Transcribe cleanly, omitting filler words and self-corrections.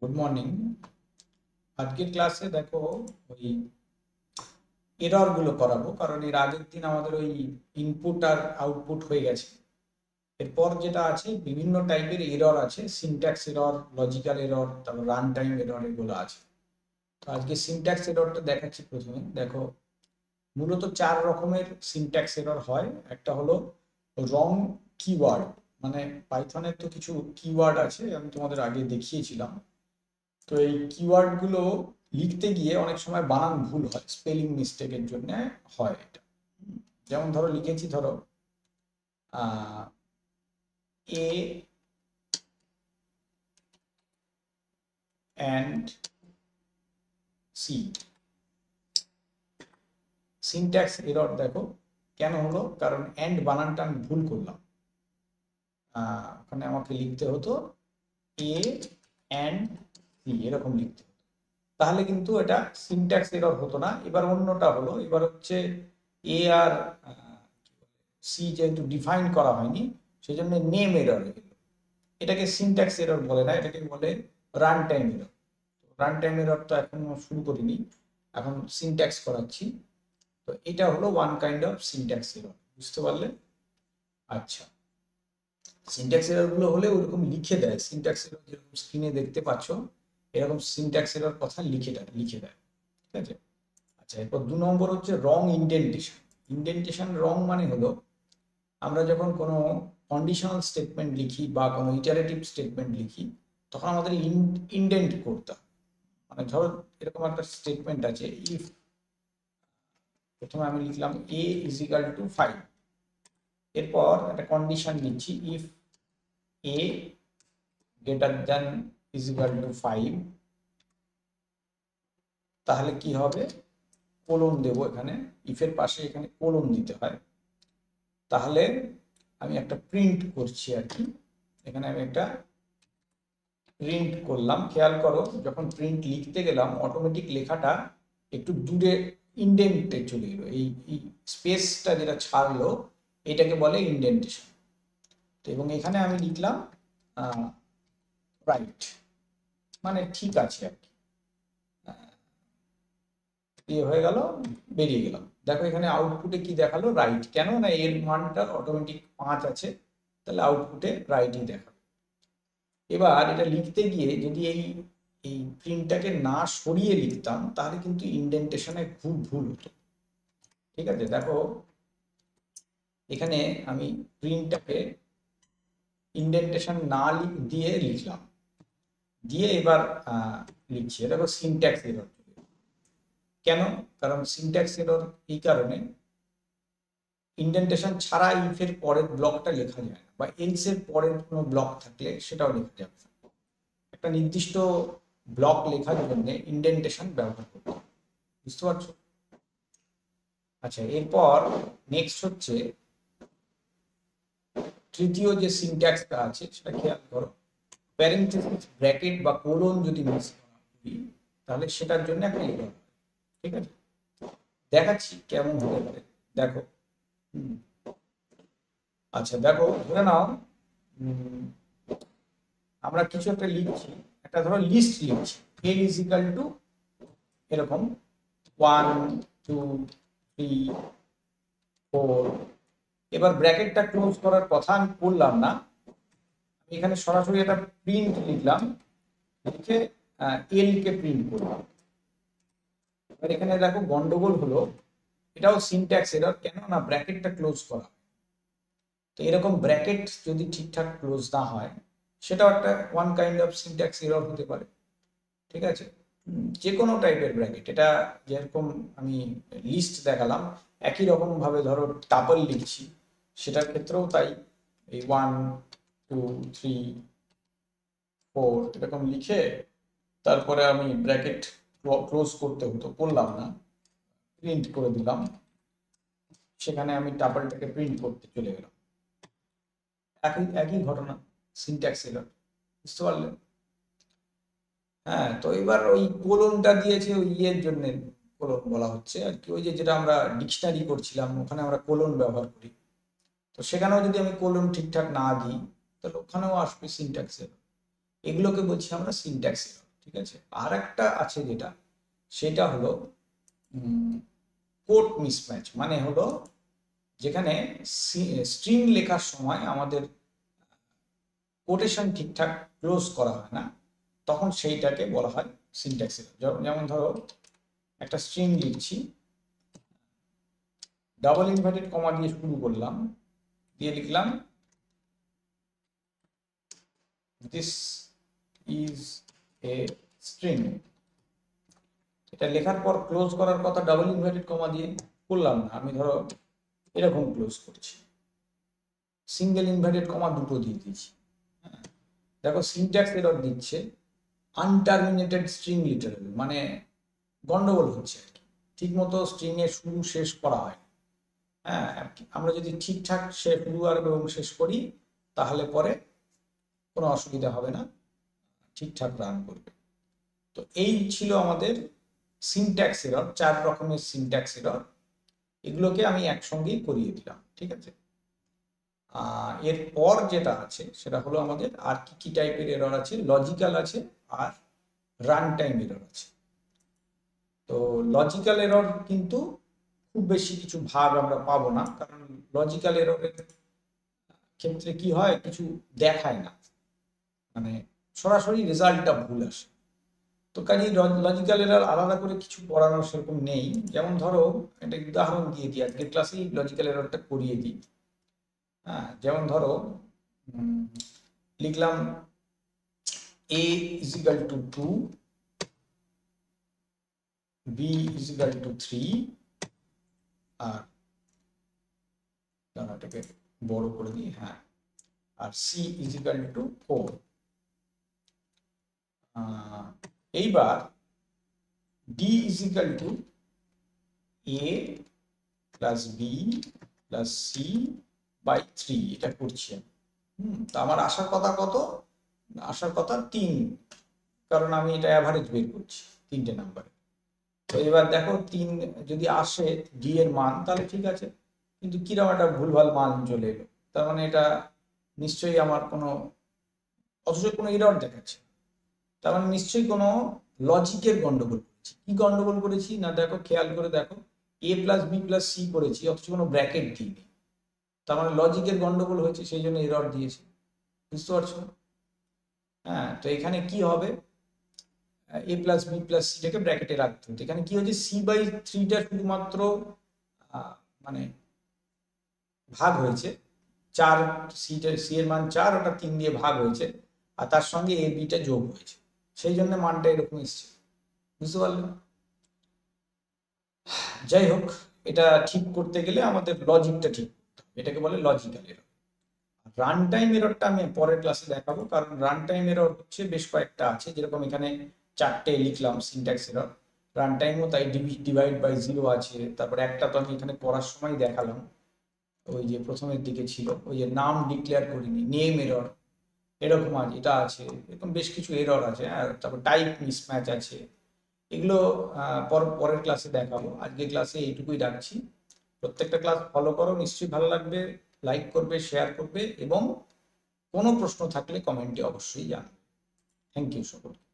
Good morning. আজকের ক্লাসে দেখো ওই এরর গুলো করাবো, কারণ এর আগের দিন আমাদের ওই ইনপুট আর আউটপুট হয়ে গেছে। এরপর যেটা আছে বিভিন্ন টাইপের এরর আছে, সিনট্যাক্স এরর, লজিক্যাল এরর, তারপর রান টাইম এরর, এগুলো আছে। তো আজকে সিনট্যাক্স এররটা দেখাচ্ছি। প্রথমে দেখো, মূলত চার রকমের সিনট্যাক্স এরর হয়। একটা হলো রং কিওয়ার্ড, মানে পাইথনের তো কিছু কিওয়ার্ড আছে, আমি তোমাদের আগে দেখিয়েছিলাম। তো এই কিওয়ার্ড গুলো লিখতে গিয়ে অনেক সময় বানান ভুল হয়, স্পেলিং মিস্টেকের জন্য হয় এটা। যেমন ধরো লিখেছি, ধরো এ অ্যান্ড সি, সিনট্যাক্স এরর। দেখো কেন হলো, কারণ অ্যান্ড বানানটা আমি ভুল করলাম। ওখানে আমাকে লিখতে হতো এ অ্যান্ড সি, এরকম লিখতে হতো, তাহলে কিন্তু এটা সিনট্যাক্স এরর হতো না। এবার অন্যটা হলো, এবার হচ্ছে এ আর সি যেহেতু ডিফাইন করা হয়নি, সেই জন্য নেম এরর এলো। এটাকে সিনট্যাক্স এরর বলে না, এটাকে বলে run time error. Run time error তো এখন শুরু করিনি, এখন সিনট্যাক্স করাচ্ছি। তো এটা হলো one kind of syntax error, বুঝতে পারলে? আচ্ছা, সিনট্যাক্স এরর গুলো হলে ওরকম লিখে দেয়। সিনট্যাক্স এরর যেরকম স্ক্রিনে দেখতে পাচ্ছ, এরকম সিনট্যাক্স এরর কথা লিখে দেয়। ঠিক আছে। আচ্ছা, এরপর 2 নম্বর হচ্ছে রং ইন্ডেন্টেশন। ইন্ডেন্টেশন রং মানে হলো, আমরা যখন কোনো কন্ডিশনাল স্টেটমেন্ট লিখি বা কোনো ইটারেটিভ স্টেটমেন্ট লিখি, তখন আমাদের ইন্ডেন্ট করতে হয়। মানে ধরো এরকম একটা স্টেটমেন্ট আছে, ইফ, প্রথমে আমি লিখলাম এ ইজ ইকাল টু 5, এরপর একটা কন্ডিশন দিচ্ছি, if A greater than is equal to 5, তাহলে কি হবে, কোলন দেবো এখানে, ইফের পাশে এখানে কোলন দিতে হয়। তাহলে আমি একটা প্রিন্ট করছি আর কি, এখানে আমি একটা প্রিন্ট করলাম। খেয়াল করো, যখন প্রিন্ট লিখতে গেলাম অটোমেটিক লেখাটা একটু দূরে ইন্ডেন্টে চলে গেলো, এই স্পেসটা যেটা ছাড়লো এটাকে বলে ইন্ডেন্টেশন। তো এবং এখানে আমি লিখলাম রাইট, মানে ঠিক আছে আর কি, ইয়ে হয়ে গেল, বেরিয়ে গেলাম। দেখো এখানে আউটপুটে কি দেখালো, রাইট। কেন না এর মানটা অটোমেটিক 5 আছে, তাহলে আউটপুটে রাইটই দেখালো। এবার এটা লিখতে গিয়ে যদি এই এই প্রিন্টটাকে না সরিয়ে লিখতাম, তাহলে কিন্তু ইন্ডেন্টেশনে খুব ভুল হতো। ঠিক আছে, দেখো এখানে আমি প্রিন্টটাকে ইন্ডেন্টেশন না দিয়ে লিখলাম, দিয়ে এবার লিখছি। দেখো সিনট্যাক্স এরর। কেন? কারণ সিনট্যাক্স এরর এই কারণে, ইন্ডেন্টেশন ছাড়া ইফের পরের ব্লকটা লেখা যায় না, বা এলস এর পরের কোনো ব্লক থাকলে সেটাও লেখা যাবে না। একটা নির্দিষ্ট ব্লক লেখার জন্য ইন্ডেন্টেশন ব্যবহার করতে হবে, বুঝতে পারছো? আচ্ছা, এরপর নেক্সট হচ্ছে তৃতীয় যে সিনট্যাক্সটা আছে সেটা খেয়াল করো। প্যারেনথেসিস, ব্র্যাকেট বা কোলন যদি মিস করি, তাহলে সেটার জন্য একটা এরর। ঠিক আছে, দেখাচ্ছি কেমন হতে পারে। দেখো, আচ্ছা দেখো, ধরে নাও আমরা কিছু একটা লিখছি, একটা ধরো লিস্ট লিখছি, এল ইজ ইকাল টু এরকম 1 2 3 4। এবার ব্র্যাকেটটা ক্লোজ করার কথা আমি বললাম না, আমি এখানে সরাসরি একটা প্রিন্ট লিখলাম, লিখে এল কে প্রিন্ট করলাম। এবার এখানে দেখো গন্ডগোল হলো, এটাও সিনট্যাক্স এরর। কেন না ব্র্যাকেটটা ক্লোজ করা। তো এরকম ব্র্যাকেট যদি ঠিকঠাক ক্লোজ না হয়, সেটাও একটা one kind of syntax error হতে পারে। ঠিক আছে, যে কোনো টাইপের ব্র্যাকেট, এটা যেরকম আমি লিস্ট দেখালাম, একই রকম ভাবে ধরো টাপল লিখছি, সেটার ক্ষেত্রেও তাই। এই 1 2 3 4 এরকম লিখে তারপরে আমি ব্র্যাকেট ক্লোজ করতে হতো, করলাম না, প্রিন্ট করে দিলাম, সেখানে আমি টাপলটাকে প্রিন্ট করতে চলে গেলাম। একই একই ঘটনা, সিনট্যাক্স এরর, বুঝতে পারলে? হ্যাঁ, তো এবার ওই কোলনটা দিয়েছে ওই ইয়ের জন্য, কোলন বলা হচ্ছে আর কি, ওই যে যেটা আমরা ডিকশনারি করছিলাম ওখানে আমরা কোলন ব্যবহার করি। তো সেখানেও যদি আমি কোলন ঠিকঠাক না দিই, তাহলে ওখানেও আসবে সিনট্যাক্স এরর। এগুলোকে বলছি আমরা সিনট্যাক্স এরর। ঠিক আছে। আর একটা আছে যেটা, সেটা হলো কোট মিসম্যাচ, মানে হলো যেখানে স্ট্রিং লেখার সময় আমাদের কোটেশন ঠিকঠাক ক্লোজ করা হয় না, তখন সেইটাকে বলা হয় সিনট্যাক্স এরর। যেমন ধরো একটা স্ট্রিং লিখছি, ডাবল ইনভার্টেড কমা দিয়ে শুরু করলাম, দিয়ে লিখলাম দিস ইজ এ স্ট্রিং। এটা লেখার পর ক্লোজ করার কথা ডাবল ইনভার্টেড কমা দিয়ে করলাম না, আমি ধরো এরকম ক্লোজ করছি, সিঙ্গেল ইনভার্টেড কমা দুটো দিয়ে দিয়েছি। দেখো সিনট্যাক্স এরর দিচ্ছে, আনটার্মিনেটেড স্ট্রিং লিটারেল, মানে গন্ডগোল হচ্ছে আর কি, ঠিক মতো স্ট্রিং এর শুরু শেষ করা হয়। হ্যাঁ, আমরা যদি ঠিকঠাক শুরু এবং শেষ করি তাহলে পরে কোনো অসুবিধা হবে না, ঠিকঠাক রান করবে। তো এই ছিল আমাদের সিনট্যাক্স এরর, 4 রকমের সিনট্যাক্স এরর। এগুলোকে আমি একসঙ্গেই করিয়ে দিলাম, ঠিক আছে। এরপর যেটা আছে সেটা হলো আমাদের আর কি কি টাইপের এরর আছে, লজিক্যাল আছে আর রান টাইম এরর আছে। তো লজিক্যাল এরর কিন্তু খুব বেশি কিছু ভাগ আমরা পাবো না, কারণ লজিক্যাল এররের ক্ষেত্রে কি হয়, কিছু দেখায় না, মানে সরাসরি রেজাল্টটা ভুল আসে। তো কাজেই লজিক্যাল এরর আলাদা করে কিছু পড়ানোর সেরকম নেই। যেমন ধরো একটা উদাহরণ দিয়ে দিই, আজকের ক্লাসেই লজিক্যাল এররটা করিয়ে দিই। হ্যাঁ, যেমন ধরো লিখলাম a is equal to 2, b is equal to 3, আর এটাকে বড় করে দিই, হ্যাঁ, আর c is equal to 4। এইবার d is equal to a plus b plus c by 3, এটা করছি আমি। তো আমার আসার কথা কত? আসার কথা 3, কারণ আমি এটা অ্যাভারেজ বের করছি 3টে নাম্বারে। তো এবার দেখো 3 যদি আসে ডি এর মান তাহলে ঠিক আছে, কিন্তু কিরকম একটা ভুলভাল মান চলে এলো, তার মানে এটা নিশ্চয়ই আমার কোনো, অথচ কোনো এরর দেখাচ্ছে, তার মানে নিশ্চয়ই কোনো লজিকের গন্ডগোল করেছি। কি গন্ডগোল করেছি না, দেখো খেয়াল করে দেখো, a plus B plus C করেছি অথচ কোনো ব্র্যাকেট দিইনি, তার মানে লজিকের গন্ডগোল হয়েছে, সেই জন্য এরর দিয়েছে। বুঝতে পারছো? হ্যাঁ, তো এখানে কি হবে, a প্লাস বি প্লাস সিটাকে ব্র্যাকেটে রাখতে হতো, এখানে কি হচ্ছে সি বাই 3টা শুধুমাত্র মানে ভাগ হয়েছে 4, সি এর মান 4, ওটা 3 দিয়ে ভাগ হয়েছে, আর তার সঙ্গে এ বিটা যোগ হয়েছে, সেই জন্য মানটা এরকম এসছে। বুঝতে পারলে? যাই হোক, এটা ঠিক করতে গেলে আমাদের লজিকটা ঠিক করতে হবে, এটাকে বলে লজিক্যাল এরর। রান টাইম এররটা আমি পরের ক্লাসে দেখাবো, কারণ রান টাইম এরর হচ্ছে বেশ কয়েকটা আছে, যেরকম এখানে 4টে লিখলাম সিনট্যাক্স এরর, রান টাইমও তাই ডিভাইড বাই 0 আছে। তারপর একটা তো আমি এখানে পড়ার সময় দেখালাম, ওই যে প্রথমের দিকে ছিল, ওই যে নাম ডিক্লেয়ার করিনি, নেম এরর, এরকম আছে, এটা আছে, এরকম বেশ কিছু এরর আছে। আর তারপর টাইপ মিসম্যাচ আছে, এগুলো পরের ক্লাসে দেখাবো। আজকে ক্লাসে এইটুকুই রাখছি। প্রত্যেকটা ক্লাস ফলো করো, নিশ্চয়ই ভালো লাগবে। লাইক করবে, শেয়ার করবে, এবং কোনো প্রশ্ন থাকলে কমেন্টে অবশ্যই জানাবে। থ্যাংক ইউ সকলকে।